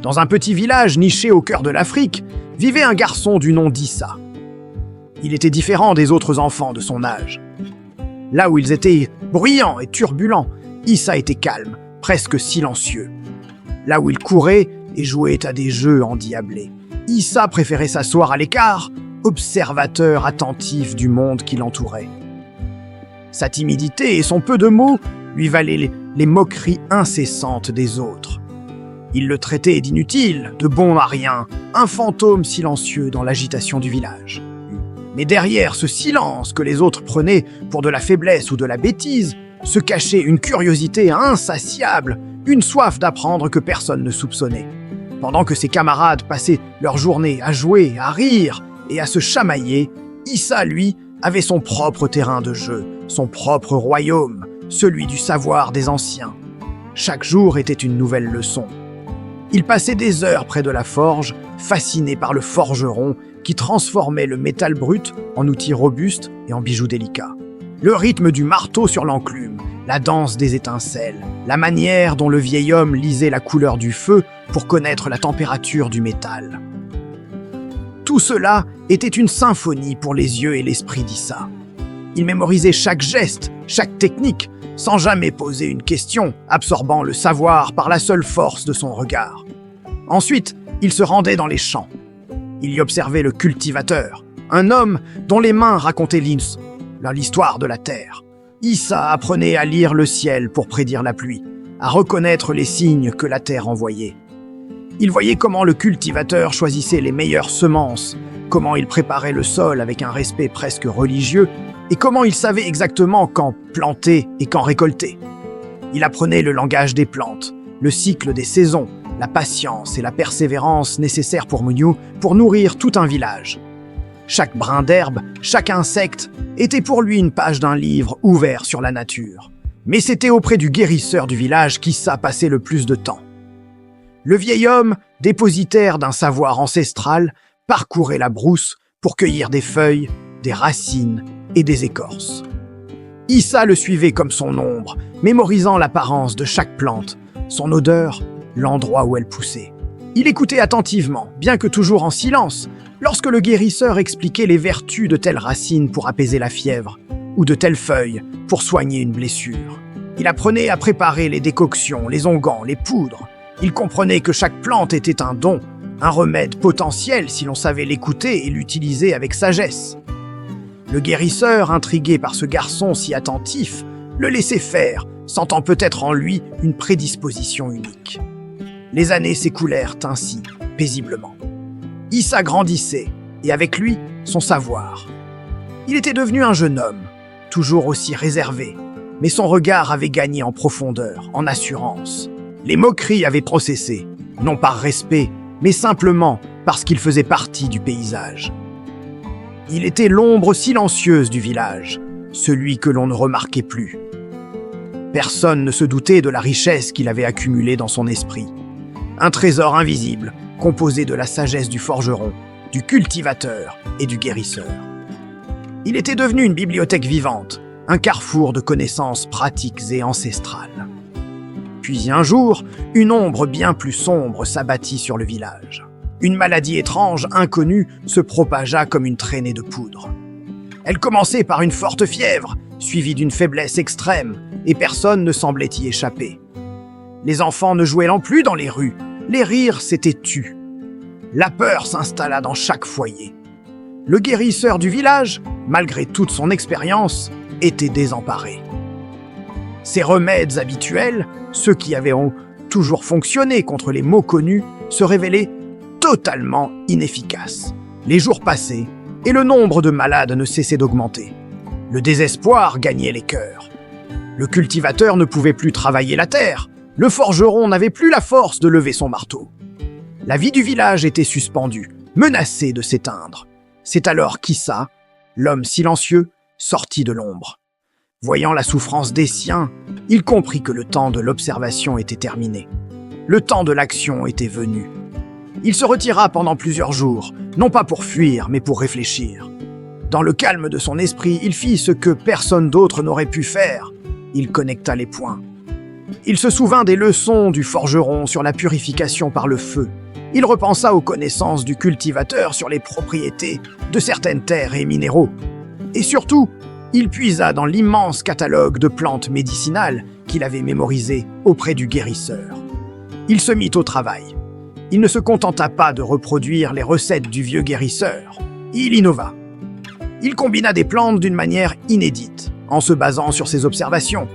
Dans un petit village niché au cœur de l'Afrique, vivait un garçon du nom d'Issa. Il était différent des autres enfants de son âge. Là où ils étaient bruyants et turbulents, Issa était calme, presque silencieux. Là où il courait et jouait à des jeux endiablés, Issa préférait s'asseoir à l'écart, observateur attentif du monde qui l'entourait. Sa timidité et son peu de mots lui valaient les moqueries incessantes des autres. Il le traitait d'inutile, de bon à rien, un fantôme silencieux dans l'agitation du village. Mais derrière ce silence que les autres prenaient pour de la faiblesse ou de la bêtise, se cachait une curiosité insatiable, une soif d'apprendre que personne ne soupçonnait. Pendant que ses camarades passaient leur journée à jouer, à rire et à se chamailler, Issa, lui, avait son propre terrain de jeu, son propre royaume, celui du savoir des anciens. Chaque jour était une nouvelle leçon. Il passait des heures près de la forge, fasciné par le forgeron qui transformait le métal brut en outils robustes et en bijoux délicats. Le rythme du marteau sur l'enclume, la danse des étincelles, la manière dont le vieil homme lisait la couleur du feu pour connaître la température du métal. Tout cela était une symphonie pour les yeux et l'esprit d'Issa. Il mémorisait chaque geste, chaque technique, sans jamais poser une question, absorbant le savoir par la seule force de son regard. Ensuite, il se rendait dans les champs. Il y observait le cultivateur, un homme dont les mains racontaient l'histoire de la terre. Issa apprenait à lire le ciel pour prédire la pluie, à reconnaître les signes que la terre envoyait. Il voyait comment le cultivateur choisissait les meilleures semences, comment il préparait le sol avec un respect presque religieux, et comment il savait exactement quand planter et quand récolter. Il apprenait le langage des plantes, le cycle des saisons, la patience et la persévérance nécessaires pour nourrir tout un village. Chaque brin d'herbe, chaque insecte était pour lui une page d'un livre ouvert sur la nature. Mais c'était auprès du guérisseur du village qu'Issa passait le plus de temps. Le vieil homme, dépositaire d'un savoir ancestral, parcourait la brousse pour cueillir des feuilles, des racines et des écorces. Issa le suivait comme son ombre, mémorisant l'apparence de chaque plante, son odeur, l'endroit où elle poussait. Il écoutait attentivement, bien que toujours en silence, lorsque le guérisseur expliquait les vertus de telles racines pour apaiser la fièvre, ou de telles feuilles pour soigner une blessure. Il apprenait à préparer les décoctions, les onguents, les poudres. Il comprenait que chaque plante était un don, un remède potentiel si l'on savait l'écouter et l'utiliser avec sagesse. Le guérisseur, intrigué par ce garçon si attentif, le laissait faire, sentant peut-être en lui une prédisposition unique. Les années s'écoulèrent ainsi, paisiblement. Issa grandissait, et avec lui, son savoir. Il était devenu un jeune homme, toujours aussi réservé, mais son regard avait gagné en profondeur, en assurance. Les moqueries avaient processé, non par respect, mais simplement parce qu'il faisait partie du paysage. Il était l'ombre silencieuse du village, celui que l'on ne remarquait plus. Personne ne se doutait de la richesse qu'il avait accumulée dans son esprit. Un trésor invisible, composé de la sagesse du forgeron, du cultivateur et du guérisseur. Il était devenu une bibliothèque vivante, un carrefour de connaissances pratiques et ancestrales. Puis un jour, une ombre bien plus sombre s'abattit sur le village. Une maladie étrange, inconnue, se propagea comme une traînée de poudre. Elle commençait par une forte fièvre, suivie d'une faiblesse extrême, et personne ne semblait y échapper. Les enfants ne jouaient plus dans les rues, les rires s'étaient tus. La peur s'installa dans chaque foyer. Le guérisseur du village, malgré toute son expérience, était désemparé. Ses remèdes habituels, ceux qui avaient toujours fonctionné contre les maux connus, se révélaient totalement inefficaces. Les jours passaient, et le nombre de malades ne cessait d'augmenter. Le désespoir gagnait les cœurs. Le cultivateur ne pouvait plus travailler la terre. Le forgeron n'avait plus la force de lever son marteau. La vie du village était suspendue, menacée de s'éteindre. C'est alors qu'Issa, l'homme silencieux, sortit de l'ombre. Voyant la souffrance des siens, il comprit que le temps de l'observation était terminé. Le temps de l'action était venu. Il se retira pendant plusieurs jours, non pas pour fuir, mais pour réfléchir. Dans le calme de son esprit, il fit ce que personne d'autre n'aurait pu faire. Il connecta les points. Il se souvint des leçons du forgeron sur la purification par le feu. Il repensa aux connaissances du cultivateur sur les propriétés de certaines terres et minéraux. Et surtout, il puisa dans l'immense catalogue de plantes médicinales qu'il avait mémorisé auprès du guérisseur. Il se mit au travail. Il ne se contenta pas de reproduire les recettes du vieux guérisseur. Il innova. Il combina des plantes d'une manière inédite, en se basant sur ses observations.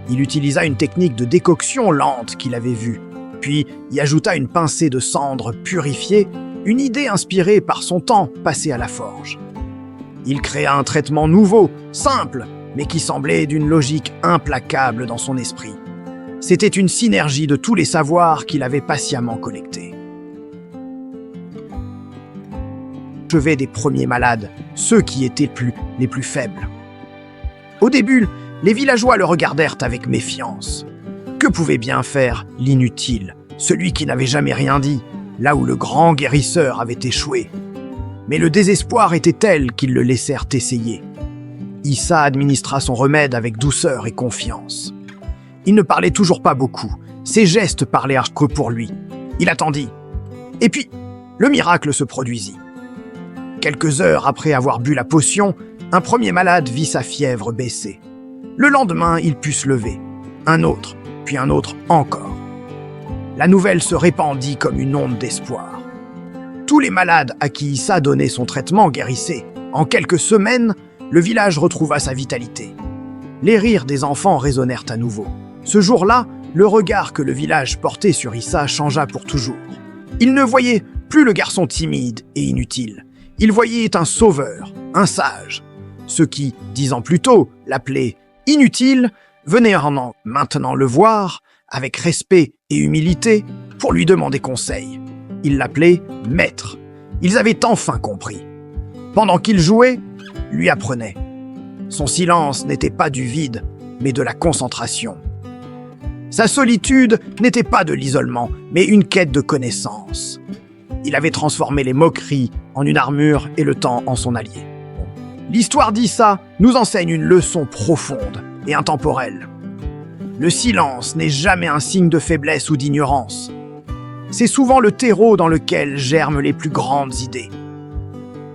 Il utilisa une technique de décoction lente qu'il avait vue, puis y ajouta une pincée de cendres purifiées, une idée inspirée par son temps passé à la forge. Il créa un traitement nouveau, simple, mais qui semblait d'une logique implacable dans son esprit. C'était une synergie de tous les savoirs qu'il avait patiemment collectés. Chevet des premiers malades, ceux qui étaient les plus faibles. Au début, les villageois le regardèrent avec méfiance. Que pouvait bien faire l'inutile, celui qui n'avait jamais rien dit, là où le grand guérisseur avait échoué? Mais le désespoir était tel qu'ils le laissèrent essayer. Issa administra son remède avec douceur et confiance. Il ne parlait toujours pas beaucoup, ses gestes parlaient que pour lui. Il attendit. Et puis, le miracle se produisit. Quelques heures après avoir bu la potion, un premier malade vit sa fièvre baisser. Le lendemain, il put se lever. Un autre, puis un autre encore. La nouvelle se répandit comme une onde d'espoir. Tous les malades à qui Issa donnait son traitement guérissaient. En quelques semaines, le village retrouva sa vitalité. Les rires des enfants résonnèrent à nouveau. Ce jour-là, le regard que le village portait sur Issa changea pour toujours. Il ne voyait plus le garçon timide et inutile. Il voyait un sauveur, un sage. Ceux qui, 10 ans plus tôt, l'appelaient inutile, venaient maintenant le voir, avec respect et humilité, pour lui demander conseil. Ils l'appelaient maître. Ils avaient enfin compris. Pendant qu'il jouait, lui apprenait. Son silence n'était pas du vide, mais de la concentration. Sa solitude n'était pas de l'isolement, mais une quête de connaissance. Il avait transformé les moqueries en une armure et le temps en son allié. L'histoire d'Issa nous enseigne une leçon profonde et intemporelle. Le silence n'est jamais un signe de faiblesse ou d'ignorance. C'est souvent le terreau dans lequel germent les plus grandes idées.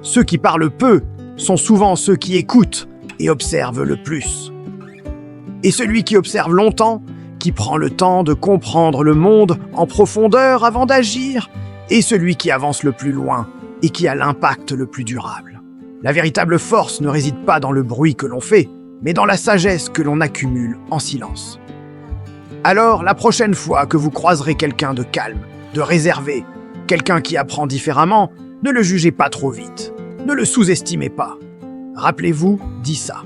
Ceux qui parlent peu sont souvent ceux qui écoutent et observent le plus. Et celui qui observe longtemps, qui prend le temps de comprendre le monde en profondeur avant d'agir, est celui qui avance le plus loin et qui a l'impact le plus durable. La véritable force ne réside pas dans le bruit que l'on fait, mais dans la sagesse que l'on accumule en silence. Alors, la prochaine fois que vous croiserez quelqu'un de calme, de réservé, quelqu'un qui apprend différemment, ne le jugez pas trop vite, ne le sous-estimez pas. Rappelez-vous d'Issa.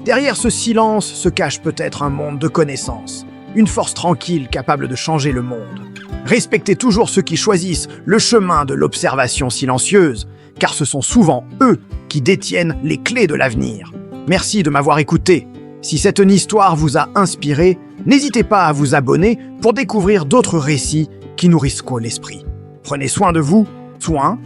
Derrière ce silence se cache peut-être un monde de connaissances, une force tranquille capable de changer le monde. Respectez toujours ceux qui choisissent le chemin de l'observation silencieuse, car ce sont souvent eux qui détiennent les clés de l'avenir. Merci de m'avoir écouté. Si cette histoire vous a inspiré, n'hésitez pas à vous abonner pour découvrir d'autres récits qui nourrissent l'esprit. Prenez soin de vous, soin